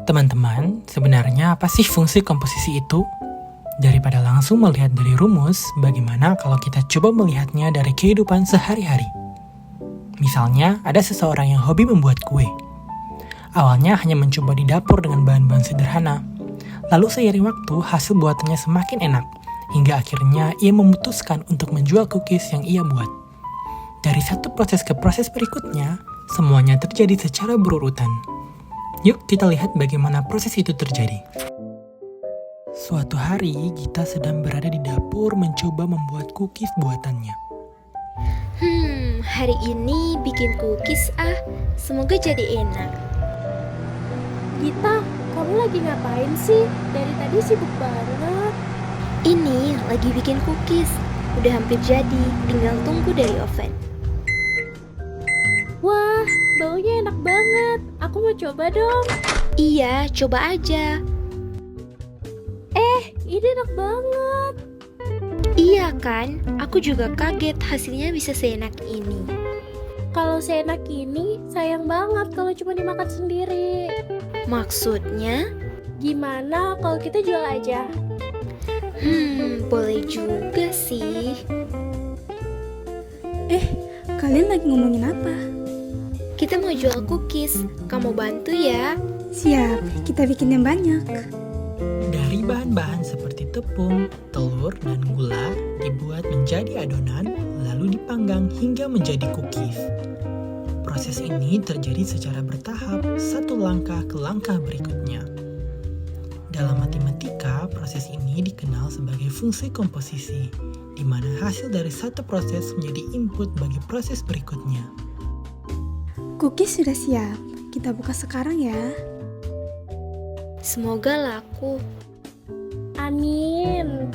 Teman-teman, sebenarnya apa sih fungsi komposisi itu? Daripada langsung melihat dari rumus, bagaimana kalau kita coba melihatnya dari kehidupan sehari-hari? Misalnya, ada seseorang yang hobi membuat kue. Awalnya hanya mencoba di dapur dengan bahan-bahan sederhana. Lalu seiring waktu, hasil buatannya semakin enak, hingga akhirnya ia memutuskan untuk menjual cookies yang ia buat. Dari satu proses ke proses berikutnya, semuanya terjadi secara berurutan. Yuk kita lihat bagaimana proses itu terjadi. Suatu hari, Gita sedang berada di dapur mencoba membuat cookies buatannya. Hari ini bikin cookies semoga jadi enak. Gita, kamu lagi ngapain sih? Dari tadi sibuk banget. Ini lagi bikin cookies, udah hampir jadi, tinggal tunggu dari oven. Wah, baunya enak banget. Aku mau coba dong. Iya, coba aja. Ini enak banget. Iya kan, aku juga kaget hasilnya bisa seenak ini. Kalau seenak ini, sayang banget kalau cuma dimakan sendiri. Maksudnya? Gimana kalau kita jual aja? Boleh juga sih. Kalian lagi ngomongin apa? Kita mau jual cookies, kamu bantu ya? Siap, kita bikin yang banyak. Dari bahan-bahan seperti tepung, telur, dan gula dibuat menjadi adonan, lalu dipanggang hingga menjadi cookies. Proses ini terjadi secara bertahap, satu langkah ke langkah berikutnya. Dalam matematika, proses ini dikenal sebagai fungsi komposisi, di mana hasil dari satu proses menjadi input bagi proses berikutnya. Cookies sudah siap. Kita buka sekarang ya. Semoga laku. Amin.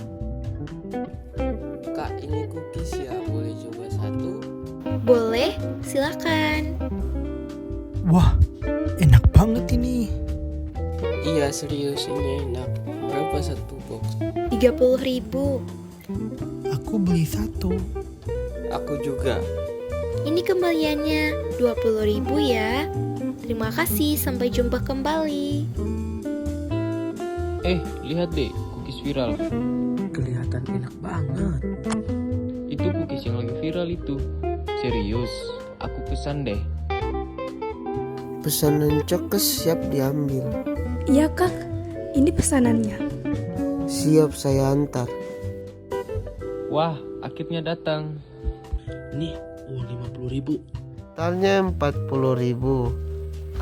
Kak, ini cookies ya, boleh coba satu? Boleh, silakan. Wah, enak banget ini. Iya, serius ini enak. Berapa satu box? 30.000. Aku beli satu. Aku juga. Ini kembaliannya 20.000 ya. Terima kasih, sampai jumpa kembali. Lihat deh, cookies viral. Kelihatan enak banget. Itu cookies yang lagi viral itu. Serius, aku pesan deh. Pesanan cokes siap diambil. Iya kak, ini pesanannya. Siap saya antar. Wah, akhirnya datang. Nih, 50.000. Totalnya 40.000.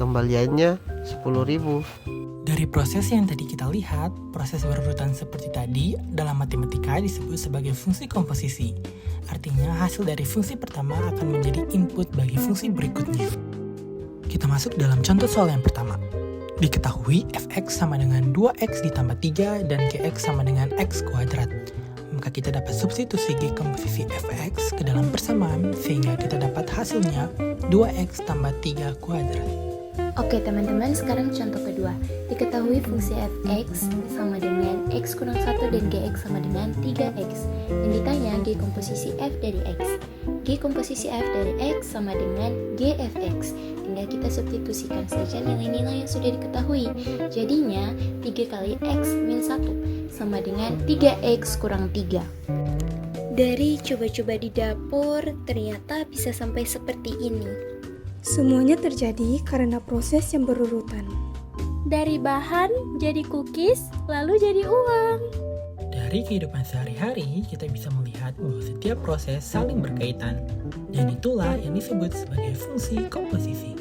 Kembaliannya 10.000. Dari proses yang tadi kita lihat, proses berurutan seperti tadi dalam matematika disebut sebagai fungsi komposisi. Artinya hasil dari fungsi pertama akan menjadi input bagi fungsi berikutnya. Kita masuk dalam contoh soal yang pertama. Diketahui fx sama dengan 2x ditambah 3 dan gx sama dengan x kuadrat. Maka kita dapat substitusi g komposisi fx ke dalam persamaan sehingga kita dapat hasilnya 2x tambah 3 kuadrat. Oke teman-teman, sekarang contoh kedua. Diketahui fungsi fx sama dengan x kurang 1 dan gx sama dengan 3x. Dan ditanya g komposisi f dari x. G komposisi f dari x sama dengan g fx. Tinggal kita substitusikan saja nilai-nilai yang sudah diketahui. Jadinya 3 kali x min 1 sama dengan 3x kurang 3. Dari coba-coba di dapur, ternyata bisa sampai seperti ini. Semuanya terjadi karena proses yang berurutan. Dari bahan jadi cookies, lalu jadi uang. Dari kehidupan sehari-hari, kita bisa melihat bahwa setiap proses saling berkaitan. Dan itulah yang disebut sebagai fungsi komposisi.